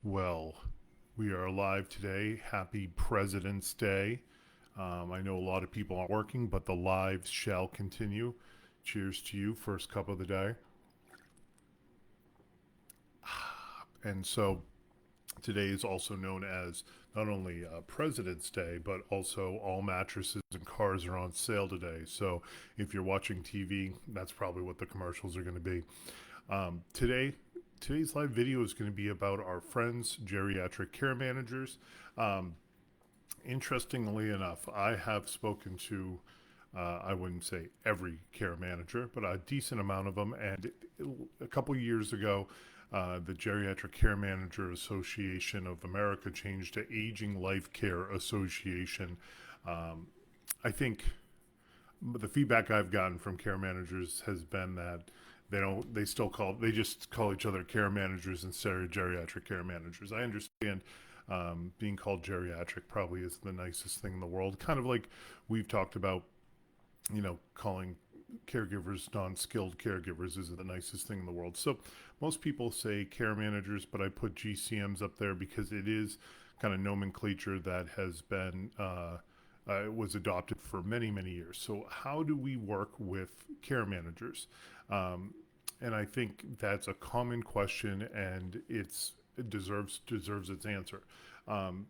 Well, we are alive today. Happy President's Day. I know a lot of people aren't working, but the lives shall continue. Cheers to you, first cup of the day. And so today is also known as not only President's Day, but also all mattresses and cars are on sale today. So if you're watching TV, that's probably what the commercials are going to be. Today's live video is going to be about our friends, geriatric care managers. Um, Interestingly enough, I have spoken to, I wouldn't say every care manager, but a decent amount of them. And a couple years ago, the Geriatric Care Manager Association of America changed to Aging Life Care Association. Um, I think the feedback I've gotten from care managers has been that they just call each other care managers instead of geriatric care managers. I understand being called geriatric probably is the nicest thing in the world. Kind of like we've talked about, calling caregivers non-skilled caregivers is the nicest thing in the world. So most people say care managers, but I put GCMs up there because it is kind of nomenclature that has been was adopted for many, many years. So how do we work with care managers? Um, and I think that's a common question, and it deserves its answer.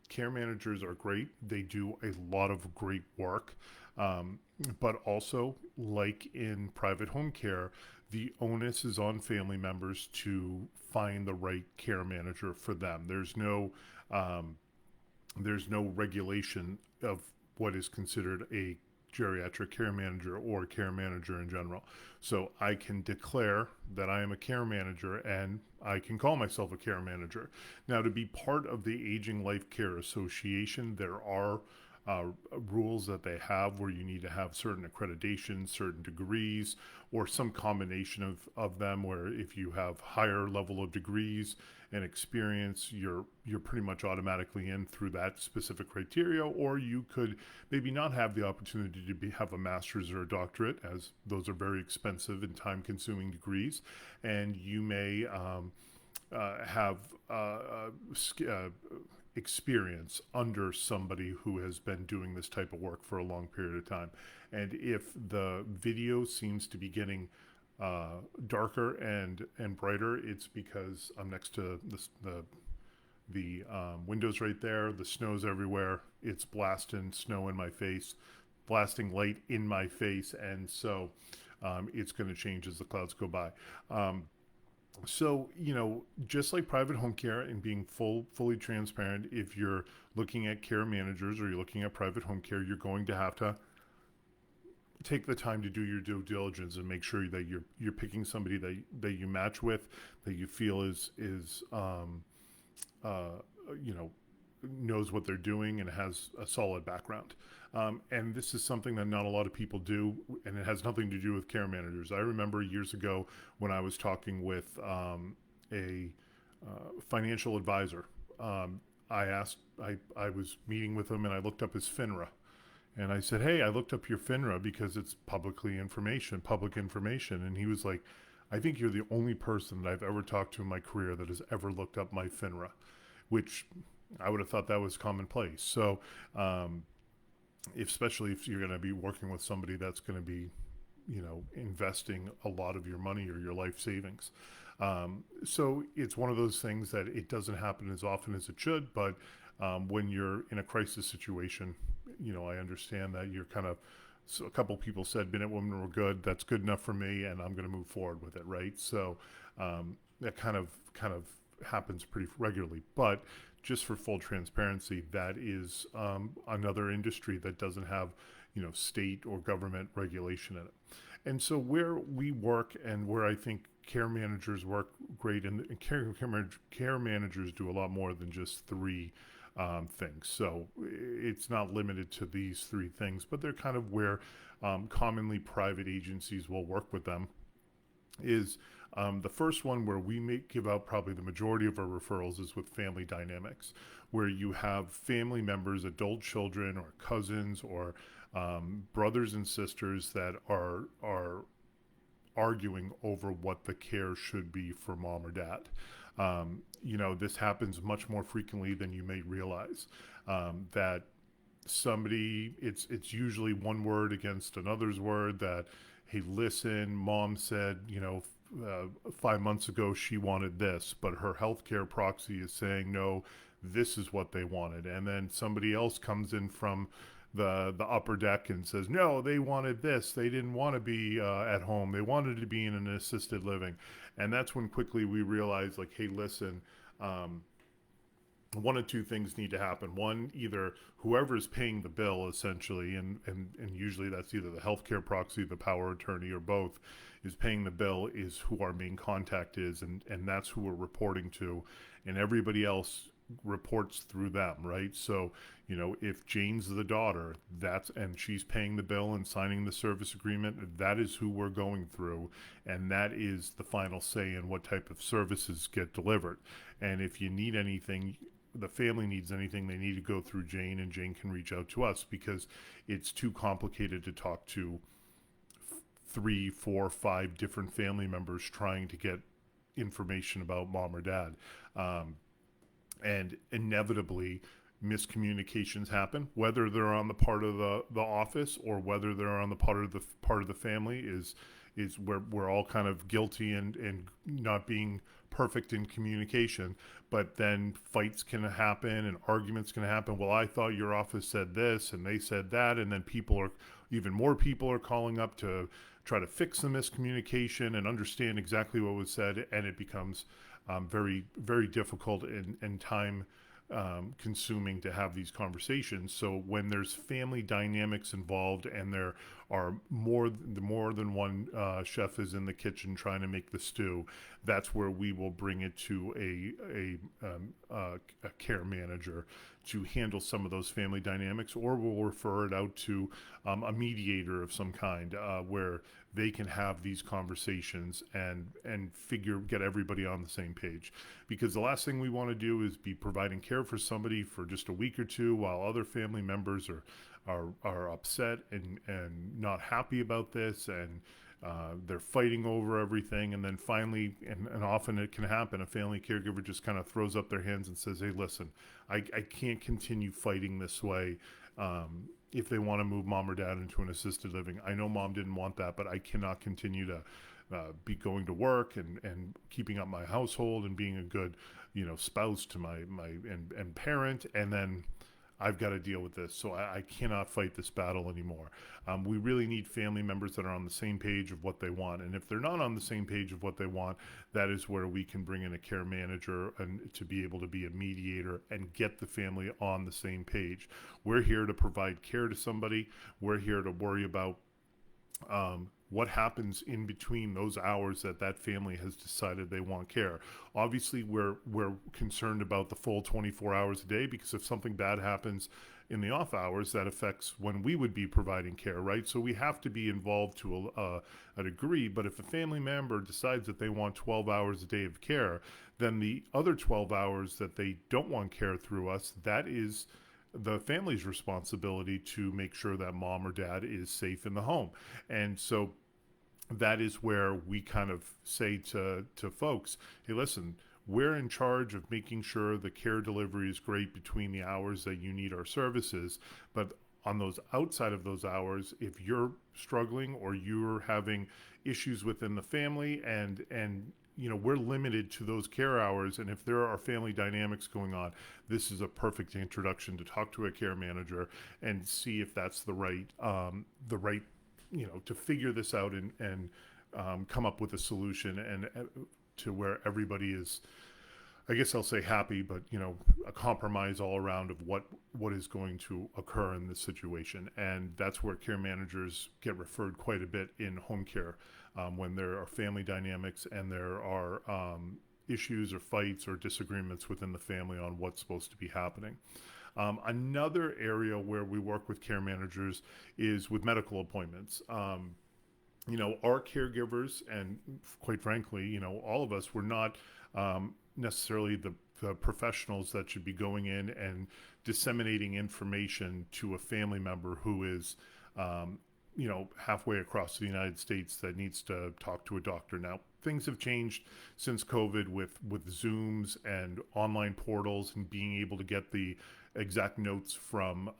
Care managers are great; they do a lot of great work, um, but also, like in private home care, the onus is on family members to find the right care manager for them. Um, there's no regulation of what is considered a geriatric care manager or care manager in general. So I can declare that I am a care manager and I can call myself a care manager. Now, to be part of the Aging Life Care Association, there are uh, rules that they have where you need to have certain accreditations, certain degrees, or some combination of them. Where if you have higher level of degrees and experience, you're pretty much automatically in through that specific criteria. Or you could maybe not have the opportunity to have a master's or a doctorate, as those are very expensive and time-consuming degrees, and you may have experience under somebody who has been doing this type of work for a long period of time. And if the video seems to be getting darker and brighter, it's because I'm next to the windows right there. The snow's everywhere. It's blasting snow in my face, blasting light in my face, and so it's going to change as the clouds go by. So, just like private home care and being fully transparent, if you're looking at care managers or you're looking at private home care, you're going to have to take the time to do your due diligence and make sure that you're picking somebody that you match with, that you feel is uh, you know knows what they're doing and has a solid background. And this is something that not a lot of people do, and it has nothing to do with care managers. I remember years ago when I was talking with a financial advisor. I was meeting with him and I looked up his FINRA. And I said, "Hey, I looked up your FINRA because it's public information." And he was like, "I think you're the only person that I've ever talked to in my career that has ever looked up my FINRA," which I would have thought that was commonplace. So, especially if you're going to be working with somebody that's going to be, investing a lot of your money or your life savings. So it's one of those things that it doesn't happen as often as it should, but when you're in a crisis situation, I understand that you're kind of, so a couple people said minute women were good. That's good enough for me, and I'm going to move forward with it, right? So that kind of happens pretty regularly. But just for full transparency, that is another industry that doesn't have state or government regulation in it. And so where we work and where I think care managers work great, and care managers do a lot more than just three things. So it's not limited to these three things, but they're kind of where commonly private agencies will work with them. Is the first one where we may give out probably the majority of our referrals is with family dynamics, where you have family members, adult children, or cousins, or brothers and sisters that are arguing over what the care should be for mom or dad. This happens much more frequently than you may realize. That somebody, it's usually one word against another's word. That, hey, listen, mom said, 5 months ago she wanted this, but her healthcare proxy is saying no, this is what they wanted. And then somebody else comes in from the upper deck and says, no, they wanted this. They didn't want to be at home. They wanted to be in an assisted living. And that's when quickly we realize, like, hey, listen, one of two things need to happen. One, either whoever is paying the bill, essentially, and usually that's either the healthcare proxy, the power attorney, or both, is paying the bill, is who our main contact is, and that's who we're reporting to. And everybody else reports through them, right? So, if Jane's the daughter, and she's paying the bill and signing the service agreement, that is who we're going through, and that is the final say in what type of services get delivered. And if you need anything, the family needs anything, they need to go through Jane, and Jane can reach out to us, because it's too complicated to talk to 3, 4, 5 different family members trying to get information about mom or dad. And inevitably, miscommunications happen, whether they're on the part of the office or whether they're on the part of the family. Is where we're all kind of guilty and not being perfect in communication. But then fights can happen and arguments can happen. Well, I thought your office said this and they said that, and then even more people are calling up to try to fix the miscommunication and understand exactly what was said, and it becomes very, very difficult and time consuming to have these conversations. So when there's family dynamics involved, and there are more than one chef is in the kitchen trying to make the stew, that's where we will bring it to a care manager to handle some of those family dynamics, or we'll refer it out to a mediator of some kind, where they can have these conversations and get everybody on the same page. Because the last thing we want to do is be providing care for somebody for just a week or two while other family members are upset and not happy about this, and they're fighting over everything. And then finally, and often it can happen, a family caregiver just kind of throws up their hands and says, hey, listen, I can't continue fighting this way. If they want to move mom or dad into an assisted living, I know mom didn't want that, but I cannot continue to be going to work and keeping up my household and being a good, spouse to my and parent, and then I've got to deal with this. So I cannot fight this battle anymore. We really need family members that are on the same page of what they want. And if they're not on the same page of what they want, that is where we can bring in a care manager and to be able to be a mediator and get the family on the same page. We're here to provide care to somebody. We're here to worry about what happens in between those hours that family has decided they want care. Obviously, we're concerned about the full 24 hours a day, because if something bad happens in the off hours, that affects when we would be providing care, right? So we have to be involved to a degree. But if a family member decides that they want 12 hours a day of care, then the other 12 hours that they don't want care through us, that is the family's responsibility to make sure that mom or dad is safe in the home. And so that is where we kind of say to folks, hey, listen, we're in charge of making sure the care delivery is great between the hours that you need our services. But on those outside of those hours, if you're struggling or you're having issues within the family, and we're limited to those care hours, and if there are family dynamics going on, this is a perfect introduction to talk to a care manager and see if that's the right to figure this out and come up with a solution, and to where everybody is, I guess I'll say happy, but a compromise all around of what is going to occur in this situation. And that's where care managers get referred quite a bit in home care, when there are family dynamics and there are issues or fights or disagreements within the family on what's supposed to be happening. Another area where we work with care managers is with medical appointments. Our caregivers, and quite frankly, all of us, we're not necessarily the professionals that should be going in and disseminating information to a family member who is, halfway across the United States that needs to talk to a doctor. Now, things have changed since COVID with Zooms and online portals and being able to get the exact notes from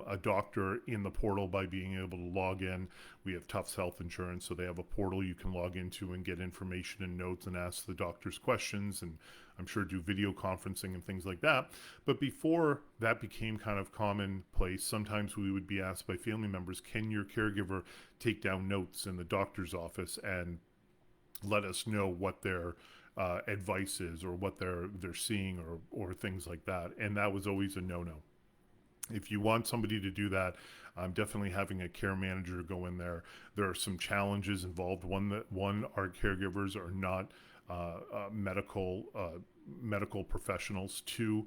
a doctor in the portal by being able to log in. We have Tufts Health Insurance, so they have a portal you can log into and get information and notes and ask the doctors questions, and I'm sure do video conferencing and things like that. But before that became kind of commonplace, sometimes we would be asked by family members, can your caregiver take down notes in the doctor's office and let us know what their advice is or what they're seeing or things like that. And that was always a no-no. If you want somebody to do that, definitely having a care manager go in there. There are some challenges involved. One, our caregivers are not medical professionals. Two,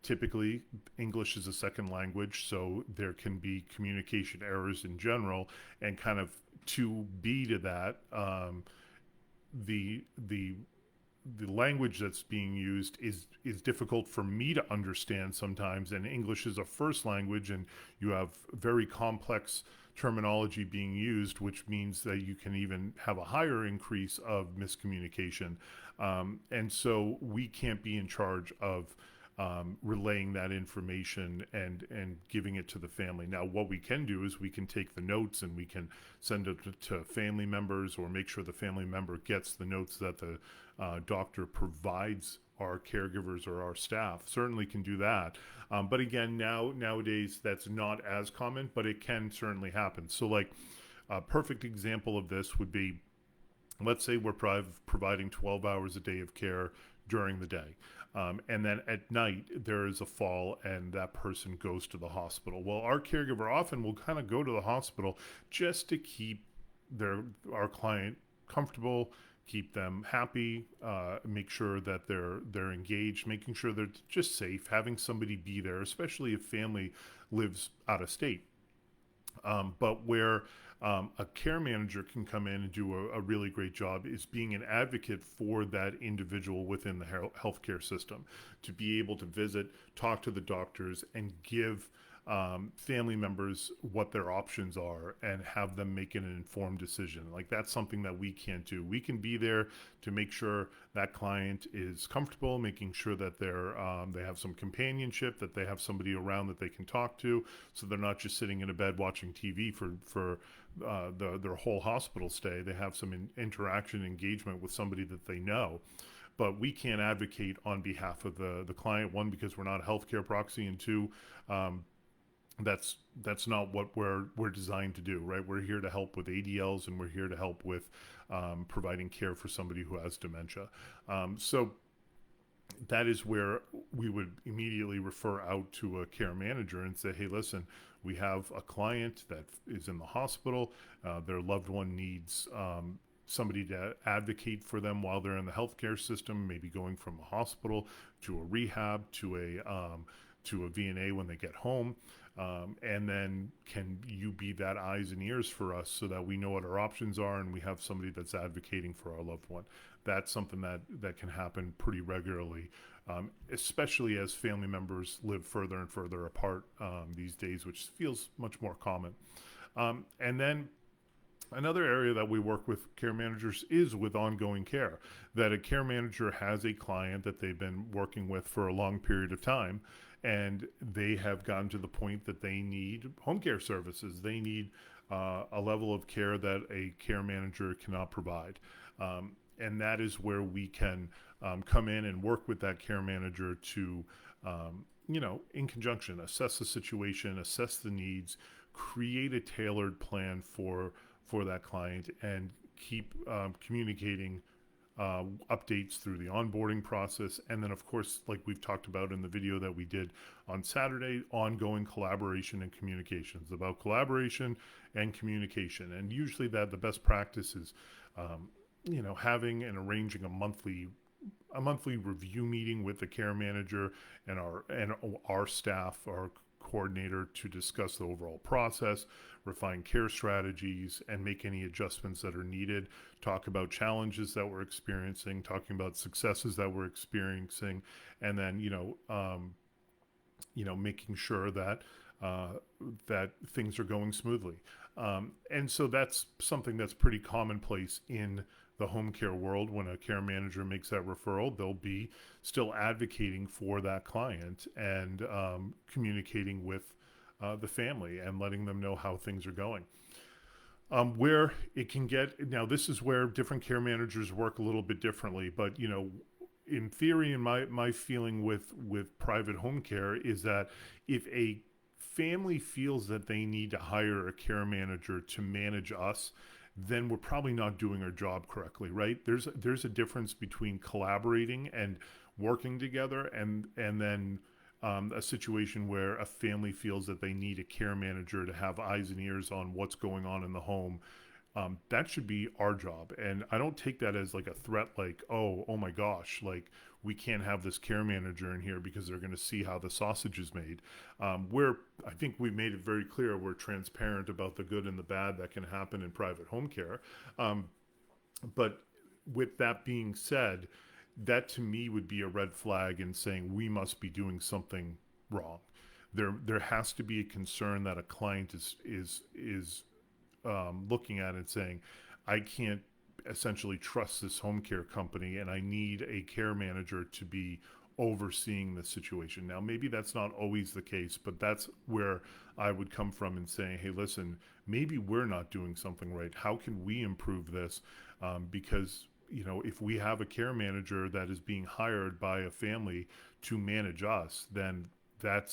typically English is a second language, so there can be communication errors in general. And kind of to be to that, the language that's being used is difficult for me to understand sometimes, and English is a first language, and you have very complex terminology being used, which means that you can even have a higher increase of miscommunication. And so we can't be in charge of relaying that information and giving it to the family. Now, what we can do is we can take the notes and we can send it to family members, or make sure the family member gets the notes that the doctor provides our caregivers or our staff. Certainly can do that. But again, nowadays that's not as common, but it can certainly happen. So like a perfect example of this would be, let's say we're providing 12 hours a day of care during the day. And then at night there is a fall and that person goes to the hospital. Well, our caregiver often will kind of go to the hospital just to keep our client comfortable, keep them happy, make sure that they're engaged, making sure they're just safe, having somebody be there, especially if family lives out of state. But where a care manager can come in and do a really great job is being an advocate for that individual within the healthcare system, to be able to visit, talk to the doctors, and give family members what their options are and have them make an informed decision. Like, that's something that we can't do. We can be there to make sure that client is comfortable, making sure that they have some companionship, that they have somebody around that they can talk to, so they're not just sitting in a bed watching TV for their whole hospital stay. They have some interaction, engagement with somebody that they know. But we can't advocate on behalf of the client, one, because we're not a healthcare proxy, and two, that's not what we're designed to do, right? We're here to help with ADLs, and we're here to help with providing care for somebody who has dementia. So that is where we would immediately refer out to a care manager and say, hey, listen, we have a client that is in the hospital. Their loved one needs somebody to advocate for them while they're in the healthcare system, maybe going from a hospital to a rehab to a VNA when they get home. And then can you be that eyes and ears for us so that we know what our options are and we have somebody that's advocating for our loved one? That's something that can happen pretty regularly, especially as family members live further and further apart these days, which feels much more common. And then another area that we work with care managers is with ongoing care, that a care manager has a client that they've been working with for a long period of time, and they have gotten to the point that they need home care services. They need a level of care that a care manager cannot provide. And that is where we can come in and work with that care manager to, in conjunction, assess the situation, assess the needs, create a tailored plan for that client, and keep communicating updates through the onboarding process. And then, of course, like we've talked about in the video that we did on Saturday, ongoing collaboration and communications, about collaboration and communication. And usually the best practice is, having and arranging a monthly review meeting with the care manager and our staff, our coordinator, to discuss the overall process, refine care strategies, and make any adjustments that are needed, talk about challenges that we're experiencing, talking about successes that we're experiencing, and then, making sure that that things are going smoothly. And so that's something that's pretty commonplace in the home care world, when a care manager makes that referral, they'll be still advocating for that client and communicating with the family and letting them know how things are going. Where it can get now, this is where different care managers work a little bit differently, but in theory, and my feeling with private home care is that if a family feels that they need to hire a care manager to manage us, then we're probably not doing our job correctly, right? There's a difference between collaborating and working together, and then a situation where a family feels that they need a care manager to have eyes and ears on what's going on in the home. That should be our job. And I don't take that as like a threat, like, oh my gosh, like we can't have this care manager in here because they're going to see how the sausage is made. I think we've made it very clear we're transparent about the good and the bad that can happen in private home care. But with that being said, that to me would be a red flag in saying we must be doing something wrong. There has to be a concern that a client is looking at it saying, I can't essentially trust this home care company, and I need a care manager to be overseeing the situation. Now, maybe that's not always the case, but that's where I would come from and saying, hey, listen, maybe we're not doing something right. How can we improve this? Because if we have a care manager that is being hired by a family to manage us, then that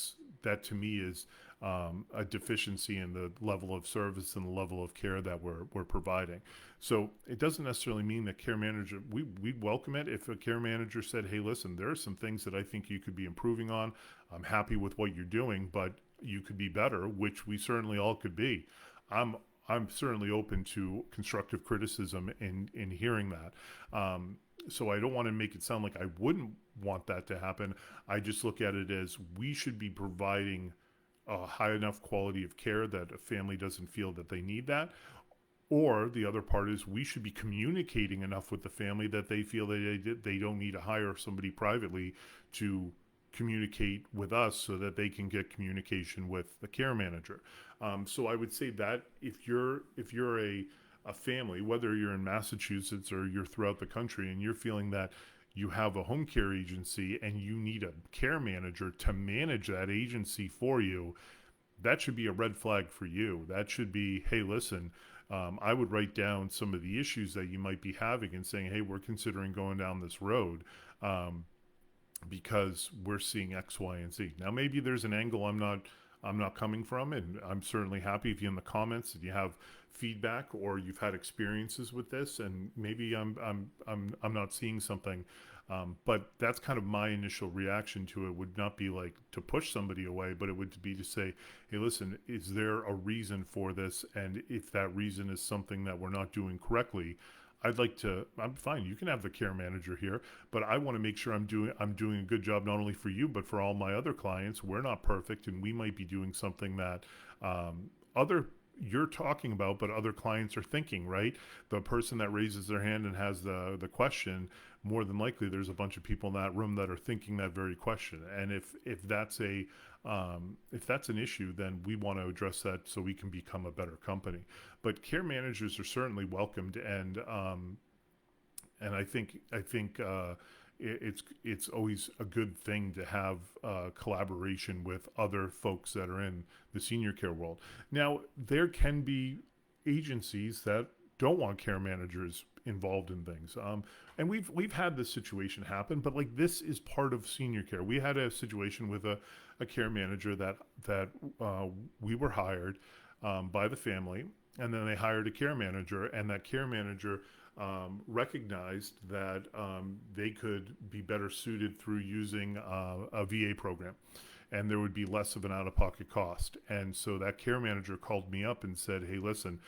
to me is a deficiency in the level of service and the level of care that we're providing. So it doesn't necessarily mean that care manager, we'd welcome it if a care manager said, hey, listen, there are some things that I think you could be improving on. I'm happy with what you're doing, but you could be better, which we certainly all could be. I'm certainly open to constructive criticism in hearing that. So I don't want to make it sound like I wouldn't want that to happen. I just look at it as we should be providing a high enough quality of care that a family doesn't feel that they need that. Or the other part is we should be communicating enough with the family that they feel that they don't need to hire somebody privately to communicate with us so that they can get communication with the care manager. So I would say that if you're a family, whether you're in Massachusetts or you're throughout the country, and you're feeling that you have a home care agency and you need a care manager to manage that agency for you, that should be a red flag for you. That should be, hey, listen, I would write down some of the issues that you might be having and saying, hey, we're considering going down this road because we're seeing X, Y, and Z. Now, maybe there's an angle I'm not coming from, and I'm certainly happy if you in the comments if you have feedback or you've had experiences with this, and maybe I'm not seeing something. But that's kind of my initial reaction to it. Would not be like to push somebody away, but it would be to say, hey, listen, is there a reason for this? And if that reason is something that we're not doing correctly, I'm fine. You can have the care manager here, but I want to make sure I'm doing a good job, not only for you, but for all my other clients. We're not perfect, and we might be doing something that you're talking about, but other clients are thinking, right? The person that raises their hand and has the question, more than likely there's a bunch of people in that room that are thinking that very question. And if that's an issue, then we want to address that so we can become a better company. But care managers are certainly welcomed, and I think it's always a good thing to have collaboration with other folks that are in the senior care world. Now, there can be agencies that don't want care managers involved in things, and we've had this situation happen. But like, this is part of senior care. We had a situation with a care manager that we were hired by the family, and then they hired a care manager, and that care manager recognized that they could be better suited through using a VA program, and there would be less of an out-of-pocket cost. And so that care manager called me up and said, hey, listen,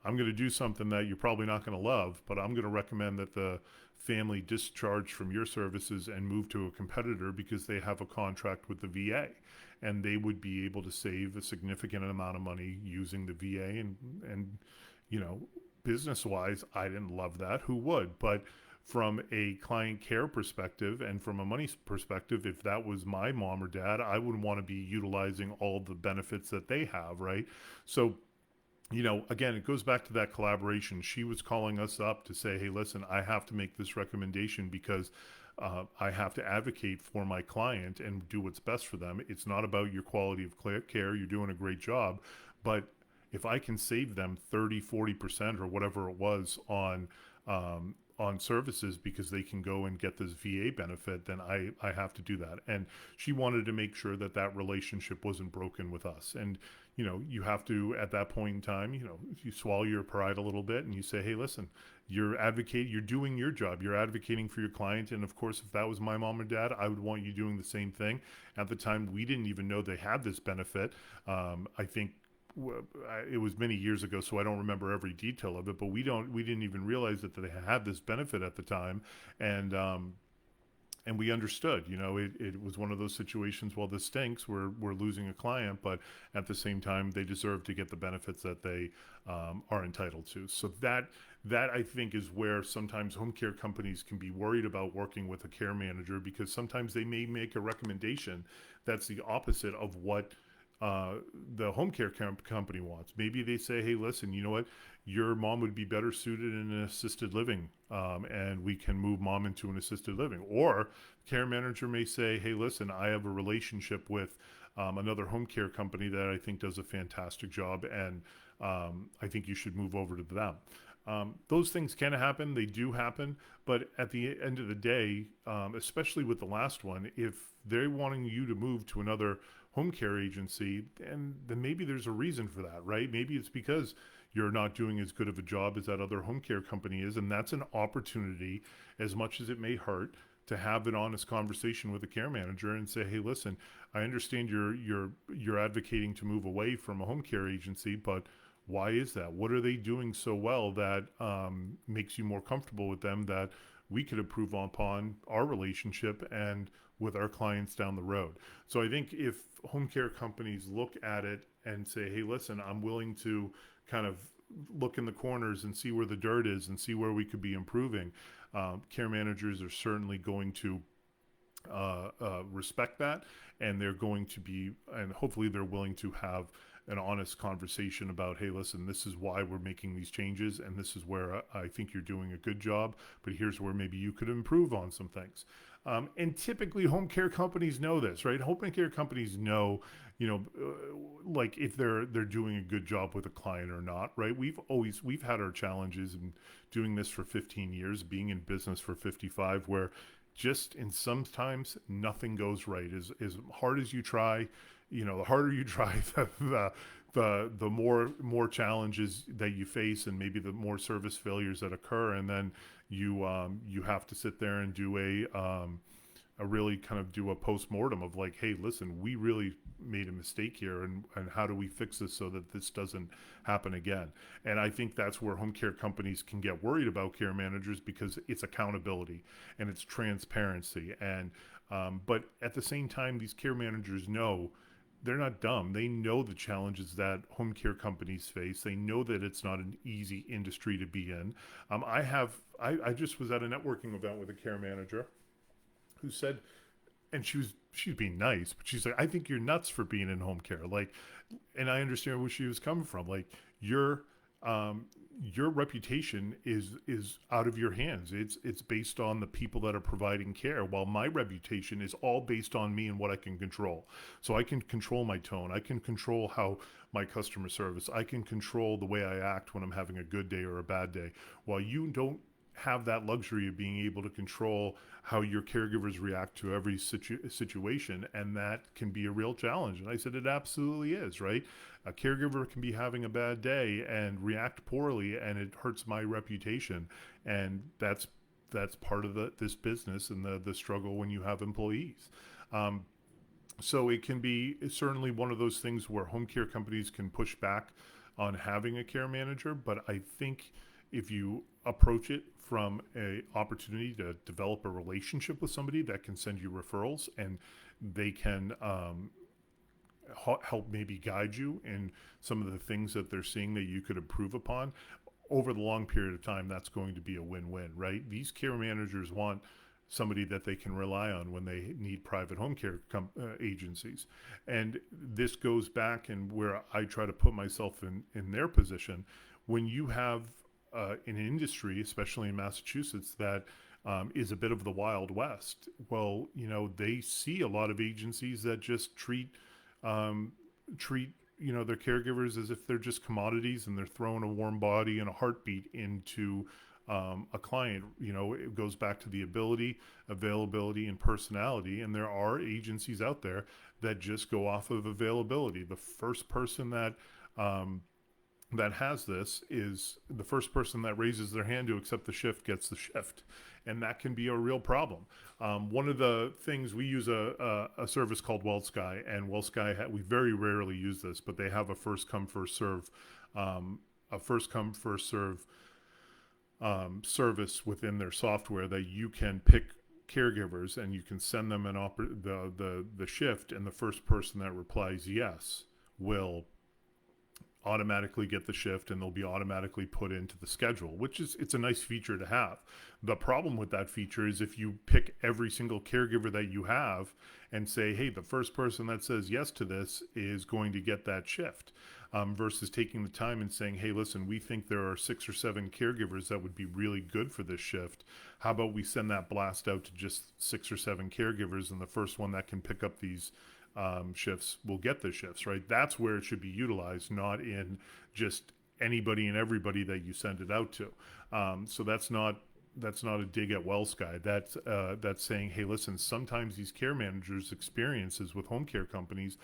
I'm going to do something that you're probably not going to love, but I'm going to recommend that the family discharge from your services and move to a competitor because they have a contract with the VA, and they would be able to save a significant amount of money using the VA. And business-wise, I didn't love that. Who would? But from a client care perspective and from a money perspective, if that was my mom or dad, I would want to be utilizing all the benefits that they have, right? So again, it goes back to that collaboration. She was calling us up to say, hey, listen, I have to make this recommendation because I have to advocate for my client and do what's best for them. It's not about your quality of care. You're doing a great job. But if I can save them 30, 40% or whatever it was on services because they can go and get this VA benefit, then I have to do that. And she wanted to make sure that that relationship wasn't broken with us. And, you have to, at that point in time, you swallow your pride a little bit and you say, hey, listen, you're doing your job. You're advocating for your client. And of course, if that was my mom and dad, I would want you doing the same thing. At the time, we didn't even know they had this benefit. I think it was many years ago, so I don't remember every detail of it, but we didn't even realize that they had this benefit at the time. And we understood, it was one of those situations. Well, this stinks. We're losing a client, but at the same time, they deserve to get the benefits that they are entitled to. So that I think is where sometimes home care companies can be worried about working with a care manager, because sometimes they may make a recommendation that's the opposite of what the home care company wants. Maybe they say, hey, listen, you know what? Your mom would be better suited in an assisted living, and we can move mom into an assisted living. Or care manager may say, hey, listen, I have a relationship with another home care company that I think does a fantastic job, and I think you should move over to them. Those things can happen. They do happen. But at the end of the day, especially with the last one, if they're wanting you to move to another home care agency, and then maybe there's a reason for that, right? Maybe it's because you're not doing as good of a job as that other home care company is, and that's an opportunity, as much as it may hurt, to have an honest conversation with a care manager and say, hey, listen, I understand you're advocating to move away from a home care agency, but why is that? What are they doing so well that makes you more comfortable with them, that we could improve upon our relationship and with our clients down the road? So I think if home care companies look at it and say, hey, listen, I'm willing to kind of look in the corners and see where the dirt is and see where we could be improving, care managers are certainly going to respect that, and they're going to be, and hopefully they're willing to have an honest conversation about, hey, listen, this is why we're making these changes, and this is where I think you're doing a good job, but here's where maybe you could improve on some things. And typically home care companies know this, right? Home care companies know, like if they're doing a good job with a client or not, right? We've had our challenges in doing this for 15 years, being in business for 55, where just in sometimes nothing goes right. As hard as you try, the harder you try, the more challenges that you face, and maybe the more service failures that occur, and then you have to sit there and do a really kind of do a post-mortem of like, hey, listen, we really made a mistake here, and how do we fix this so that this doesn't happen again? And I think that's where home care companies can get worried about care managers, because it's accountability and it's transparency. And but at the same time, these care managers know, they're not dumb. They know the challenges that home care companies face. They know that it's not an easy industry to be in. I just was at a networking event with a care manager who said, and she's being nice, but she's like, I think you're nuts for being in home care. Like, and I understand where she was coming from. Like, your reputation is out of your hands. It's based on the people that are providing care, while my reputation is all based on me and what I can control. So I can control my tone. I can control how my customer service. I can control the way I act when I'm having a good day or a bad day. While you don't have that luxury of being able to control how your caregivers react to every situation, and that can be a real challenge. And I said, it absolutely is, right? A caregiver can be having a bad day and react poorly, and it hurts my reputation. And that's part of this business and the struggle when you have employees. So it can be certainly one of those things where home care companies can push back on having a care manager, but I think if you approach it from a opportunity to develop a relationship with somebody that can send you referrals, and they can help maybe guide you in some of the things that they're seeing that you could improve upon over the long period of time, that's going to be a win-win, right? These care managers want somebody that they can rely on when they need private home care agencies. And this goes back and where I try to put myself in their position. When you have an industry, especially in Massachusetts, that is a bit of the Wild West, well, they see a lot of agencies that just treat their caregivers as if they're just commodities, and they're throwing a warm body and a heartbeat into a client. It goes back to the ability, availability, and personality. And there are agencies out there that just go off of availability. The first person that has this is the first person that raises their hand to accept the shift gets the shift. And that can be a real problem. One of the things, we use a service called WellSky, and WellSky, we very rarely use this, but they have a first come, first serve, service within their software that you can pick caregivers and you can send them the shift, and the first person that replies yes will automatically get the shift, and they'll be automatically put into the schedule, it's a nice feature to have. The problem with that feature is if you pick every single caregiver that you have and say, hey, the first person that says yes to this is going to get that shift, versus taking the time and saying, hey, listen, we think there are 6 or 7 caregivers that would be really good for this shift. How about we send that blast out to just 6 or 7 caregivers, and the first one that can pick up these shifts will get the shifts, right? That's where it should be utilized, not in just anybody and everybody that you send it out to. So that's not a dig at WellSky. That's saying, hey, listen, sometimes these care managers' experiences with home care companies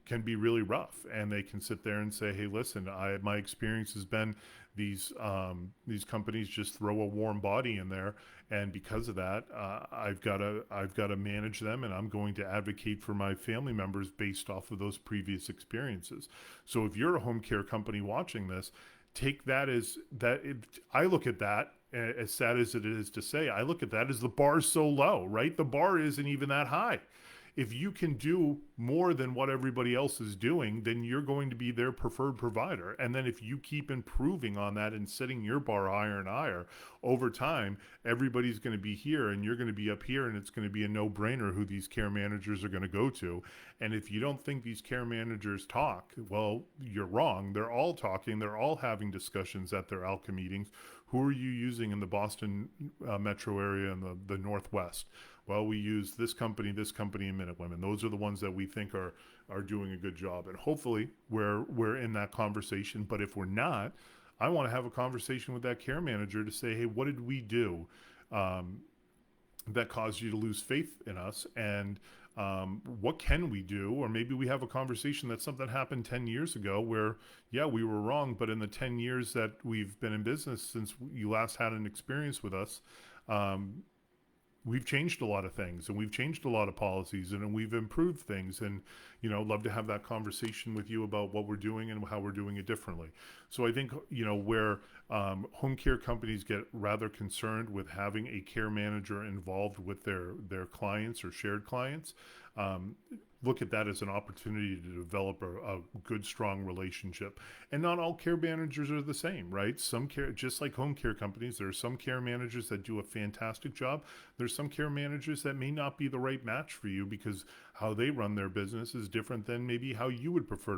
can be really rough, and they can sit there and say, hey, listen, my experience has been these companies just throw a warm body in there, and because of that, I've got to manage them, and I'm going to advocate for my family members based off of those previous experiences. So if you're a home care company watching this, take that as that. I look at that, as sad as it is to say, I look at that as the bar's so low, right? The bar isn't even that high. If you can do more than what everybody else is doing, then you're going to be their preferred provider. And then if you keep improving on that and setting your bar higher and higher over time, everybody's going to be here and you're going to be up here, and it's going to be a no-brainer who these care managers are going to go to. And if you don't think these care managers talk, well, you're wrong. They're all talking. They're all having discussions at their ALCA meetings. Who are you using in the Boston metro area and the Northwest? Well, we use this company, and Minute Women. Those are the ones that we think are doing a good job. And hopefully we're in that conversation. But if we're not, I want to have a conversation with that care manager to say, hey, what did we do that caused you to lose faith in us? And what can we do? Or maybe we have a conversation that something happened 10 years ago where, yeah, we were wrong, but in the 10 years that we've been in business since you last had an experience with us, we've changed a lot of things, and we've changed a lot of policies, and we've improved things. And, love to have that conversation with you about what we're doing and how we're doing it differently. So I think, where home care companies get rather concerned with having a care manager involved with their clients or shared clients, look at that as an opportunity to develop a good, strong relationship. And not all care managers are the same, right? Some care, just like home care companies, there are some care managers that do a fantastic job. There's some care managers that may not be the right match for you because how they run their business is different than maybe how you would prefer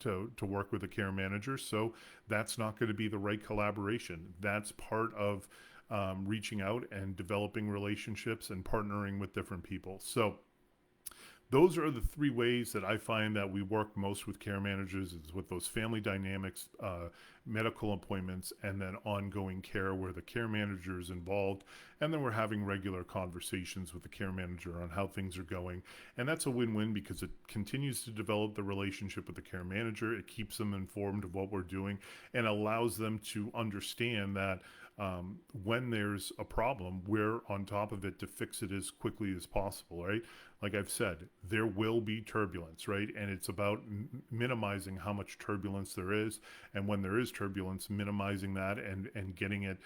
to work with a care manager. So that's not going to be the right collaboration. That's part of reaching out and developing relationships and partnering with different people. So those are the 3 ways that I find that we work most with care managers, is with those family dynamics, medical appointments, and then ongoing care where the care manager is involved. And then we're having regular conversations with the care manager on how things are going. And that's a win-win because it continues to develop the relationship with the care manager. It keeps them informed of what we're doing and allows them to understand that when there's a problem, we're on top of it to fix it as quickly as possible, right? Like I've said, there will be turbulence, right? And it's about minimizing how much turbulence there is. And when there is turbulence, minimizing that and getting it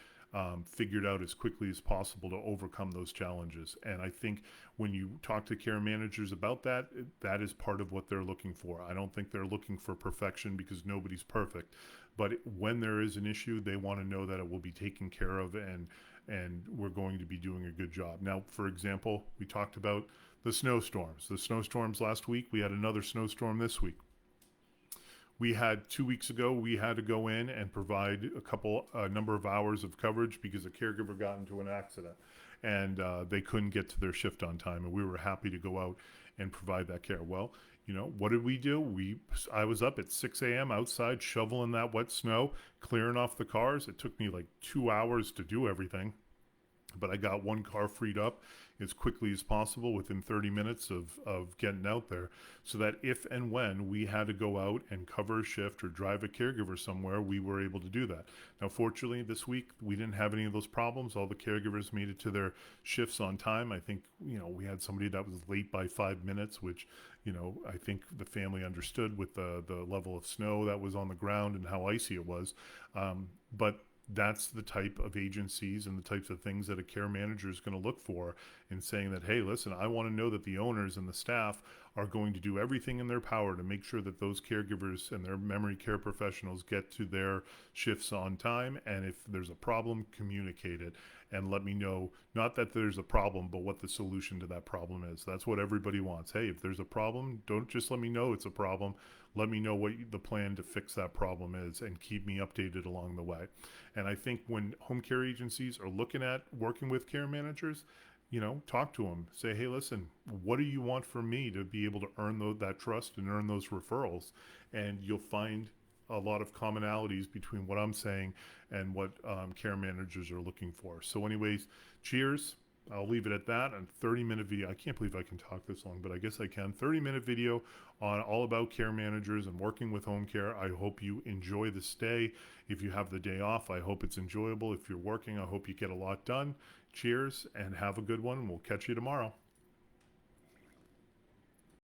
figured out as quickly as possible to overcome those challenges. And I think when you talk to care managers about that, that is part of what they're looking for. I don't think they're looking for perfection because nobody's perfect. But when there is an issue, they want to know that it will be taken care of and we're going to be doing a good job. Now, for example, we talked about the snowstorms. The snowstorms last week, we had another snowstorm this week. We had 2 weeks ago, we had to go in and provide a number of hours of coverage because a caregiver got into an accident and they couldn't get to their shift on time. And we were happy to go out and provide that care. Well, what did we do? I was up at 6 a.m. outside shoveling that wet snow, clearing off the cars. It took me like 2 hours to do everything, but I got one car freed up as quickly as possible within 30 minutes of getting out there, so that if and when we had to go out and cover a shift or drive a caregiver somewhere, we were able to do that. Now, fortunately, this week, we didn't have any of those problems. All the caregivers made it to their shifts on time. I think, we had somebody that was late by 5 minutes, which, I think the family understood with the level of snow that was on the ground and how icy it was. But that's the type of agencies and the types of things that a care manager is going to look for in saying that, hey, listen, I want to know that the owners and the staff are going to do everything in their power to make sure that those caregivers and their memory care professionals get to their shifts on time. And if there's a problem, communicate it and let me know, not that there's a problem, but what the solution to that problem is. That's what everybody wants. Hey, if there's a problem, don't just let me know it's a problem. Let me know what the plan to fix that problem is and keep me updated along the way. And I think when home care agencies are looking at working with care managers, talk to them. Say, hey, listen, what do you want from me to be able to earn that trust and earn those referrals? And you'll find a lot of commonalities between what I'm saying and what care managers are looking for. So anyways, cheers. I'll leave it at that. And 30-minute video. I can't believe I can talk this long, but I guess I can. 30-minute video on all about care managers and working with home care. I hope you enjoy the stay. If you have the day off, I hope it's enjoyable. If you're working, I hope you get a lot done. Cheers and have a good one. We'll catch you tomorrow.